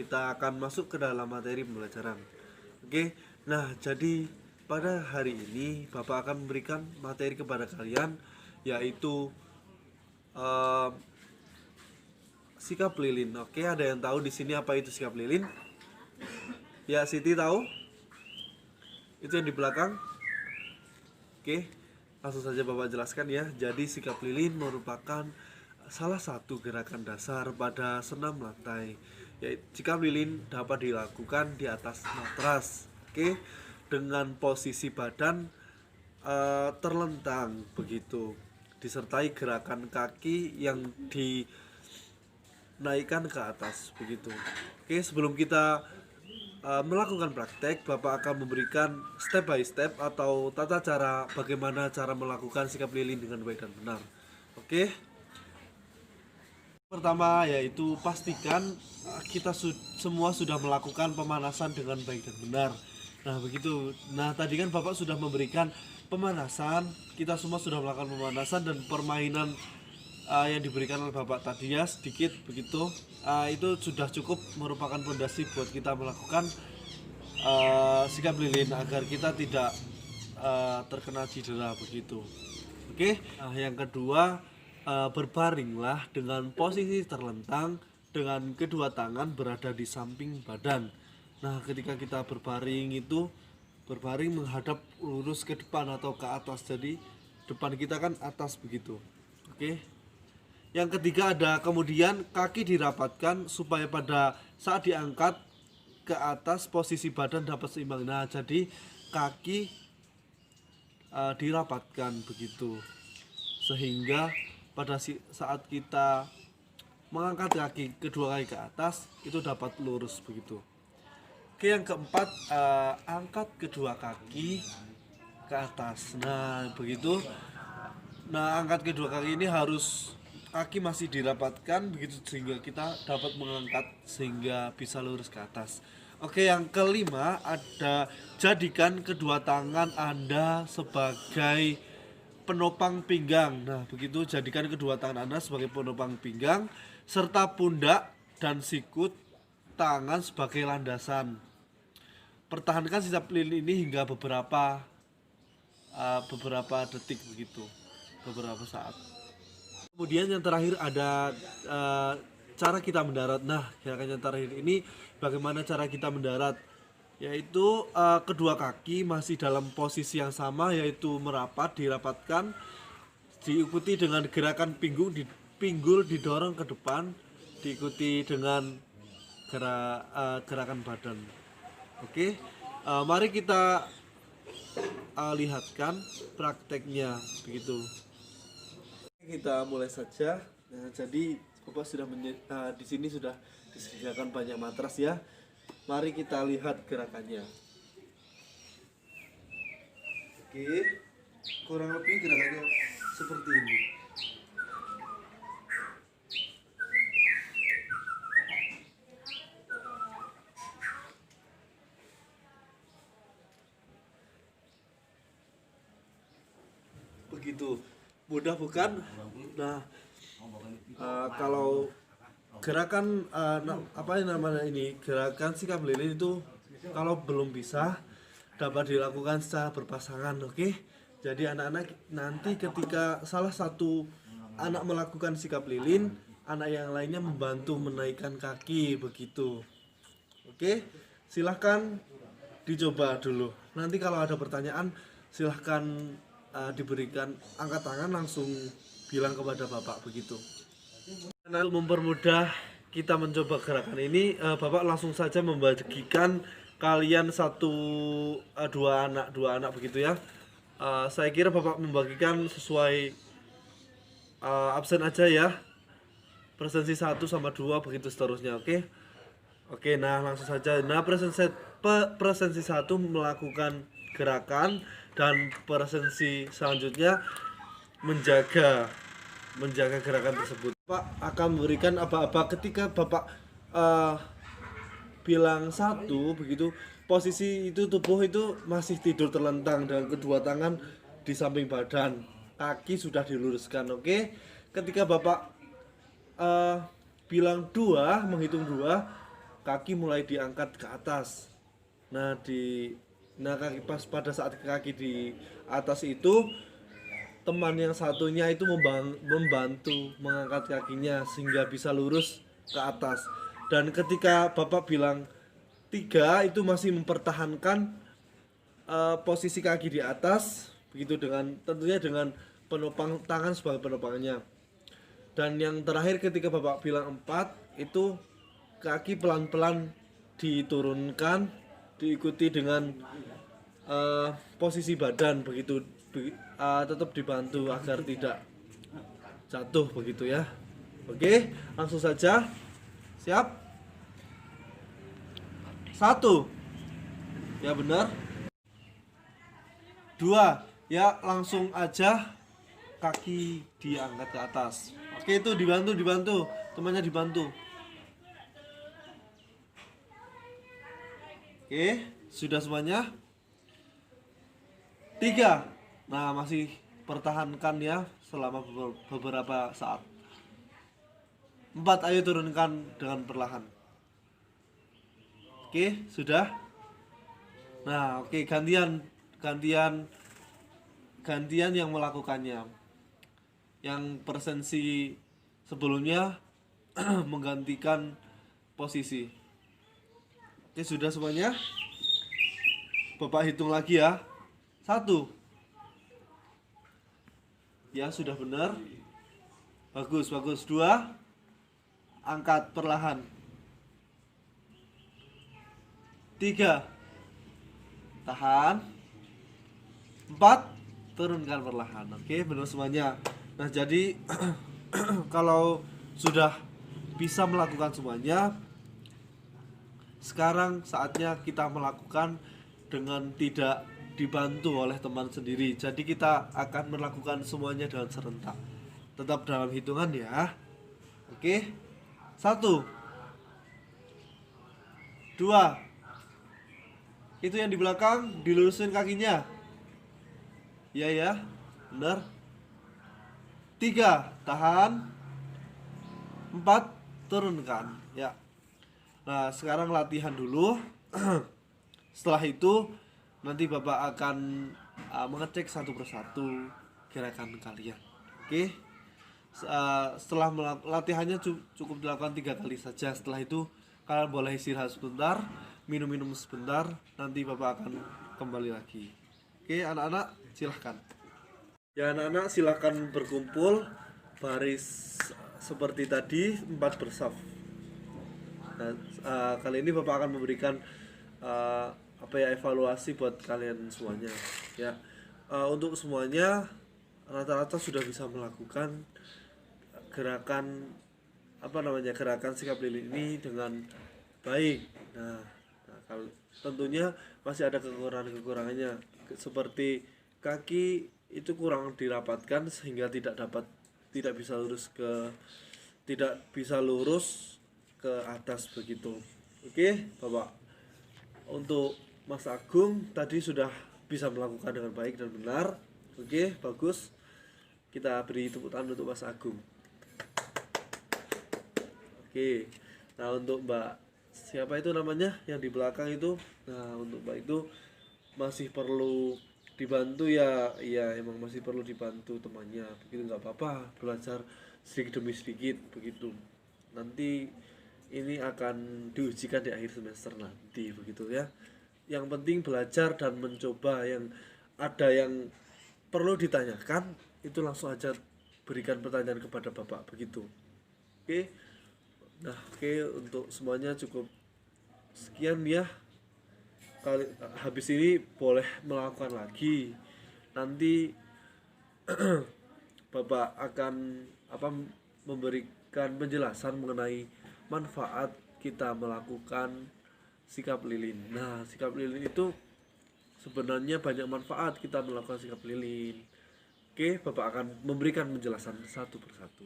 kita akan masuk ke dalam materi pembelajaran. Oke, nah jadi pada hari ini Bapak akan memberikan materi kepada kalian, yaitu sikap lilin. Oke, ada yang tahu di sini apa itu sikap lilin? Ya, Siti tahu? Itu yang di belakang. Oke, langsung saja Bapak jelaskan ya. Jadi sikap lilin merupakan salah satu gerakan dasar pada senam lantai. Yaitu sikap lilin dapat dilakukan di atas matras. Oke, dengan posisi badan terlentang begitu, disertai gerakan kaki yang dinaikkan ke atas begitu. Oke, sebelum kita melakukan praktek, Bapak akan memberikan step by step atau tata cara bagaimana cara melakukan sikap lilin dengan baik dan benar. Oke. Pertama yaitu pastikan kita semua sudah melakukan pemanasan dengan baik dan benar. Nah, begitu. Nah, tadi kan Bapak sudah memberikan pemanasan, kita semua sudah melakukan pemanasan dan permainan yang diberikan oleh Bapak tadi ya sedikit begitu. Itu sudah cukup merupakan fondasi buat kita melakukan sikap lilin agar kita tidak terkena cedera begitu. Oke. Nah, yang kedua, berbaringlah dengan posisi terlentang dengan kedua tangan berada di samping badan. Nah, ketika kita berbaring itu berbaring menghadap lurus ke depan atau ke atas, jadi depan kita kan atas begitu. Oke. Yang ketiga ada kemudian kaki dirapatkan supaya pada saat diangkat ke atas posisi badan dapat seimbang. Nah, jadi kaki dirapatkan begitu sehingga pada saat kita mengangkat kedua kaki ke atas itu dapat lurus begitu. Oke, yang keempat, angkat kedua kaki ke atas. Nah, begitu. Nah, angkat kedua kaki ini harus kaki masih dirapatkan begitu sehingga kita dapat mengangkat sehingga bisa lurus ke atas. Oke, yang kelima ada jadikan kedua tangan Anda sebagai penopang pinggang. Nah, begitu, jadikan kedua tangan Anda sebagai penopang pinggang serta pundak dan sikut tangan sebagai landasan. Pertahankan sikap lilin ini hingga beberapa detik begitu, beberapa saat. Kemudian yang terakhir ada cara kita mendarat. Nah, gerakan yang terakhir ini bagaimana cara kita mendarat, yaitu kedua kaki masih dalam posisi yang sama, yaitu merapat, dirapatkan, diikuti dengan gerakan pinggul didorong ke depan, diikuti dengan gerakan badan. Oke, mari kita lihatkan prakteknya begitu. Kita mulai saja. Nah, jadi Bapak sudah di sini sudah disediakan banyak matras ya. Mari kita lihat gerakannya. Oke, kurang lebih gerakannya seperti ini. Begitu. Mudah bukan? Nah, kalau gerakan apa namanya ini, gerakan sikap lilin itu kalau belum bisa dapat dilakukan secara berpasangan. Oke. Jadi anak-anak nanti ketika salah satu anak melakukan sikap lilin, anak yang lainnya membantu menaikkan kaki begitu. Oke, silahkan dicoba dulu. Nanti kalau ada pertanyaan silahkan diberikan angkat tangan, langsung bilang kepada Bapak begitu. Nah, mempermudah kita mencoba gerakan ini, Bapak langsung saja membagikan kalian dua anak begitu ya. Saya kira Bapak membagikan sesuai absen aja ya, presensi 1 sama 2 begitu seterusnya. Oke, nah langsung saja. Nah, presensi 1 melakukan gerakan dan presensi selanjutnya menjaga gerakan tersebut. Pak akan memberikan apa-apa ketika Bapak bilang 1 begitu, posisi itu tubuh itu masih tidur terlentang dengan kedua tangan di samping badan, kaki sudah diluruskan. Oke, ketika Bapak bilang 2, menghitung 2, kaki mulai diangkat ke atas. Nah, kaki pas pada saat kaki di atas itu, teman yang satunya itu membantu mengangkat kakinya sehingga bisa lurus ke atas. Dan ketika Bapak bilang 3 itu masih mempertahankan posisi kaki di atas, begitu, dengan tentunya dengan penopang tangan sebagai penopangnya. Dan yang terakhir ketika Bapak bilang 4 itu kaki pelan-pelan diturunkan, diikuti dengan posisi badan begitu, tetap dibantu agar tidak jatuh begitu ya. Oke, langsung saja. Siap? 1. Ya benar. 2. Ya langsung aja kaki diangkat ke atas. Oke, itu dibantu. Temannya dibantu. Oke, sudah semuanya? 3. Nah, masih pertahankan ya selama beberapa saat. 4. Ayo turunkan dengan perlahan. Oke, sudah. Nah, oke, gantian yang melakukannya. Yang presensi sebelumnya menggantikan posisi. Oke, sudah semuanya? Bapak hitung lagi ya. 1. Ya, sudah benar. Bagus. 2. Angkat perlahan. 3. Tahan. 4. Turunkan perlahan. Oke, benar semuanya. Nah, jadi kalau sudah bisa melakukan semuanya, sekarang saatnya kita melakukan dengan tidak dibantu oleh teman sendiri. Jadi kita akan melakukan semuanya dengan serentak. Tetap dalam hitungan ya. Oke. 1. 2. Itu yang di belakang dilurusin kakinya. Iya ya, benar. 3. Tahan. 4. Turunkan ya. Nah, sekarang latihan dulu. Setelah itu nanti Bapak akan mengecek satu persatu gerakan kalian. Oke. Setelah latihannya cukup dilakukan 3 kali saja. Setelah itu kalian boleh istirahat sebentar, minum sebentar, nanti Bapak akan kembali lagi. Oke, anak-anak silahkan. Ya, anak-anak silahkan berkumpul baris seperti tadi, 4 bersaf. Nah, kali ini Bapak akan memberikan evaluasi buat kalian semuanya ya. Untuk semuanya rata-rata sudah bisa melakukan gerakan gerakan sikap lilin ini dengan baik. Nah, kalau tentunya masih ada kekurangannya, seperti kaki itu kurang dirapatkan sehingga tidak bisa lurus ke atas begitu. Oke, Bapak. Untuk Mas Agung tadi sudah bisa melakukan dengan baik dan benar. Oke, bagus. Kita beri tepuk tangan untuk Mas Agung. Oke. Nah, untuk Mbak siapa itu namanya yang di belakang itu? Nah, untuk Mbak itu masih perlu dibantu ya. Iya, emang masih perlu dibantu temannya. Begitu, nggak apa-apa, belajar sedikit demi sedikit begitu. Nanti ini akan diujikan di akhir semester nanti begitu ya. Yang penting belajar dan mencoba. Yang ada yang perlu ditanyakan itu langsung aja berikan pertanyaan kepada Bapak begitu. Oke. Nah, oke, untuk semuanya cukup sekian ya. Habis ini boleh melakukan lagi. Nanti Bapak akan memberikan penjelasan mengenai manfaat kita melakukan sikap lilin. Nah, sikap lilin itu sebenarnya banyak manfaat kita melakukan sikap lilin. Oke, Bapak akan memberikan penjelasan satu persatu.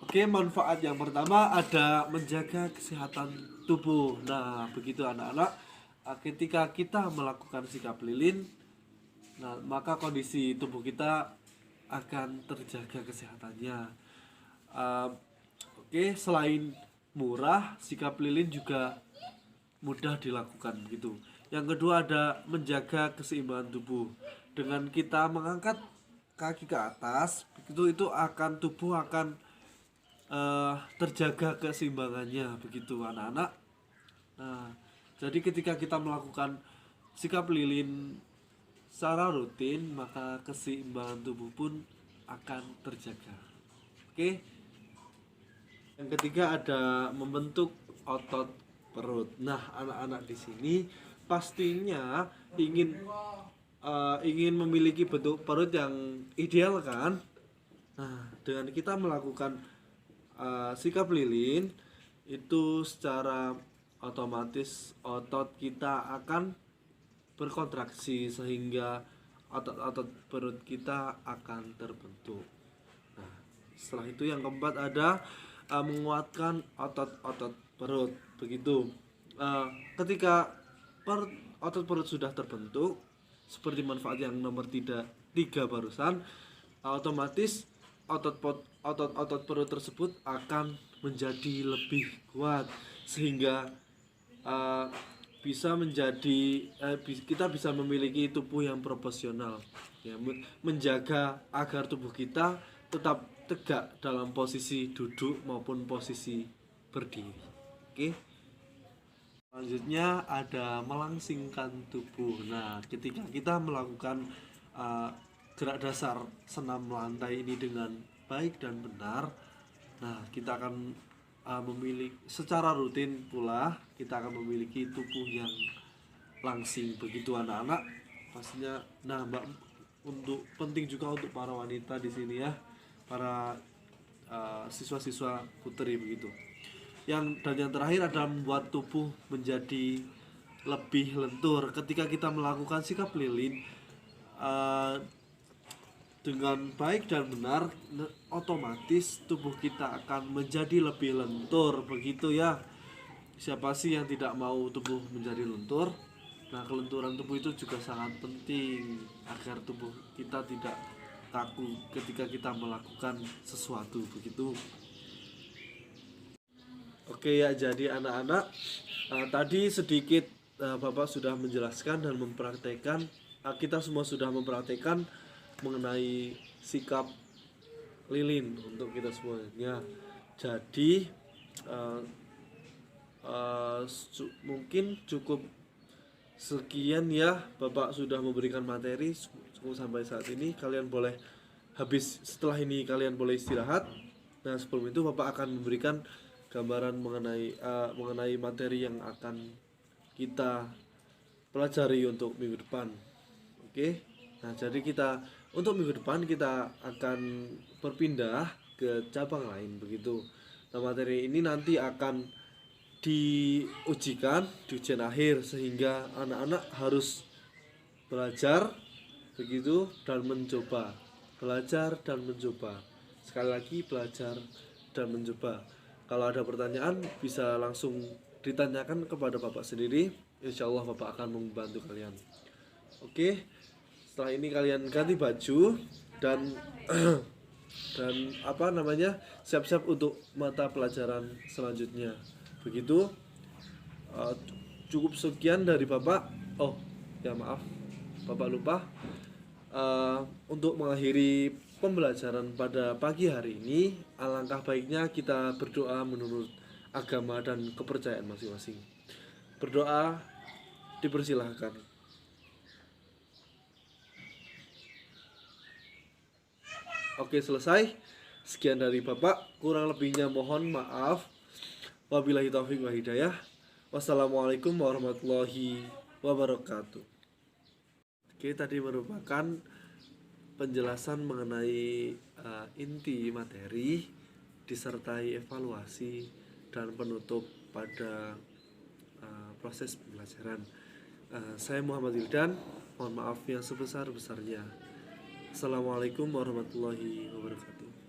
Oke, manfaat yang pertama ada menjaga kesehatan tubuh. Nah, begitu anak-anak, ketika kita melakukan sikap lilin, nah, maka kondisi tubuh kita akan terjaga kesehatannya. Oke, selain murah, sikap lilin juga mudah dilakukan begitu. Yang kedua ada menjaga keseimbangan tubuh. Dengan kita mengangkat kaki ke atas, begitu itu akan tubuh akan terjaga keseimbangannya begitu anak-anak. Nah, jadi ketika kita melakukan sikap lilin secara rutin, maka keseimbangan tubuh pun akan terjaga. Oke. Yang ketiga ada membentuk otot perut. Nah, anak-anak di sini pastinya ingin memiliki bentuk perut yang ideal kan? Nah, dengan kita melakukan sikap lilin itu secara otomatis otot kita akan berkontraksi sehingga otot-otot perut kita akan terbentuk. Nah, setelah itu yang keempat ada menguatkan otot-otot perut. Begitu. Ketika otot perut sudah terbentuk, seperti manfaat yang nomor 3 barusan, otomatis otot perut tersebut akan menjadi lebih kuat sehingga kita bisa memiliki tubuh yang proporsional ya, menjaga agar tubuh kita tetap tegak dalam posisi duduk maupun posisi berdiri. Oke. Selanjutnya ada melangsingkan tubuh. Nah, ketika kita melakukan gerak dasar senam lantai ini dengan baik dan benar, nah kita akan memiliki secara rutin pula kita akan memiliki tubuh yang langsing begitu anak-anak. Pastinya nah penting juga untuk para wanita di sini ya, para siswa-siswa putri begitu. Yang terakhir adalah membuat tubuh menjadi lebih lentur. Ketika kita melakukan sikap lilin dengan baik dan benar, otomatis tubuh kita akan menjadi lebih lentur begitu ya. Siapa sih yang tidak mau tubuh menjadi lentur? Nah, kelenturan tubuh itu juga sangat penting agar tubuh kita tidak kaku ketika kita melakukan sesuatu begitu. Oke ya, jadi anak-anak tadi sedikit Bapak sudah menjelaskan dan mempraktekkan, kita semua sudah mempraktekkan mengenai sikap lilin untuk kita semuanya. Jadi mungkin cukup sekian ya, Bapak sudah memberikan materi cukup sampai saat ini. Kalian boleh setelah ini kalian boleh istirahat. Nah, sebelum itu Bapak akan memberikan gambaran mengenai materi yang akan kita pelajari untuk minggu depan. Oke. Nah, jadi untuk minggu depan kita akan berpindah ke cabang lain begitu. Nah, materi ini nanti akan diujikan di ujian akhir sehingga anak-anak harus belajar begitu dan mencoba. Belajar dan mencoba. Sekali lagi belajar dan mencoba. Kalau ada pertanyaan bisa langsung ditanyakan kepada Bapak sendiri. Insya Allah Bapak akan membantu kalian. Oke. Setelah ini kalian ganti baju dan siap-siap untuk mata pelajaran selanjutnya. Begitu. Cukup sekian dari Bapak. Oh ya, maaf Bapak lupa untuk mengakhiri pembelajaran pada pagi hari ini, alangkah baiknya kita berdoa menurut agama dan kepercayaan masing-masing. Berdoa dipersilahkan. Oke, selesai. Sekian dari Bapak, kurang lebihnya mohon maaf. Wabillahi taufiq wa hidayah. Wassalamualaikum warahmatullahi wabarakatuh. Oke, tadi merupakan penjelasan mengenai inti materi disertai evaluasi dan penutup pada proses pembelajaran. Saya Muhammad Wildan, mohon maaf yang sebesar-besarnya. Assalamualaikum warahmatullahi wabarakatuh.